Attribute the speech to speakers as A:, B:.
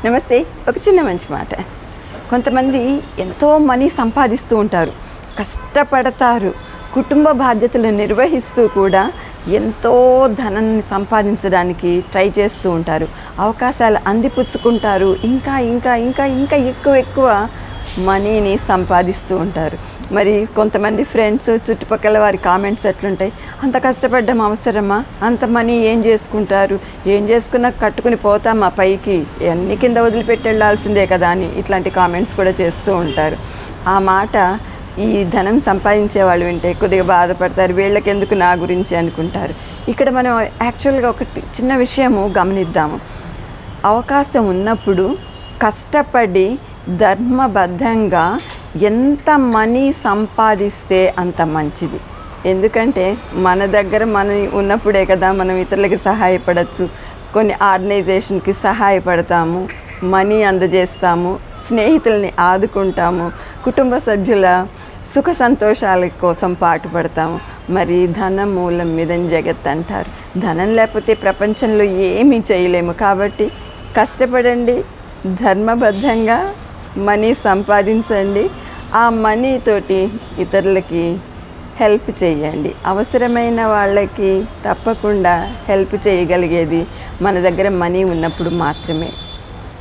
A: నమస్తే. ఒక చిన్న మంచి మాట. కొంతమంది ఎంతో మనీ సంపాదిస్తూ ఉంటారు, కష్టపడతారు, కుటుంబ బాధ్యతలు నిర్వహిస్తూ కూడా ఎంతో ధనాన్ని సంపాదించడానికి ట్రై చేస్తూ ఉంటారు. అవకాశాలు అందిపుచ్చుకుంటారు, ఇంకా ఇంకా ఇంకా ఇంకా ఎక్కువ మనీని సంపాదిస్తూ ఉంటారు. మరి కొంతమంది ఫ్రెండ్స్, చుట్టుపక్కల వారి కామెంట్స్ ఎట్లుంటాయి, అంత కష్టపడ్డం అవసరమా, అంత మనీ ఏం చేసుకుంటారు, ఏం చేసుకున్నా కట్టుకుని పోతామా పైకి, అన్ని కింద వదిలిపెట్టి వెళ్ళాల్సిందే కదా అని ఇట్లాంటి కామెంట్స్ కూడా చేస్తూ ఉంటారు. ఆ మాట ఈ ధనం సంపాదించే వాళ్ళు వింటే కొద్దిగా బాధపడతారు, వీళ్ళకెందుకు నా గురించి అనుకుంటారు. ఇక్కడ మనం యాక్చువల్గా ఒకటి చిన్న విషయము గమనిద్దాము. అవకాశం ఉన్నప్పుడు కష్టపడి ధర్మబద్ధంగా ఎంత మనీ సంపాదిస్తే అంత మంచిది. ఎందుకంటే మన దగ్గర మనీ ఉన్నప్పుడే కదా మనం ఇతరులకి సహాయపడవచ్చు, కొన్ని ఆర్గనైజేషన్కి సహాయపడతాము, మనీ అందజేస్తాము, స్నేహితుల్ని ఆదుకుంటాము, కుటుంబ సభ్యుల సుఖ సంతోషాల కోసం పాటుపడతాము. మరి ధనం మూలం మీదని జగత్ అంటారు. ధనం లేకపోతే ప్రపంచంలో ఏమీ చేయలేము. కాబట్టి కష్టపడండి, ధర్మబద్ధంగా మనీ సంపాదించండి, ఆ మనీతోటి ఇతరులకి హెల్ప్ చేయండి. అవసరమైన వాళ్ళకి తప్పకుండా హెల్ప్ చేయగలిగేది మన దగ్గర మనీ ఉన్నప్పుడు మాత్రమే.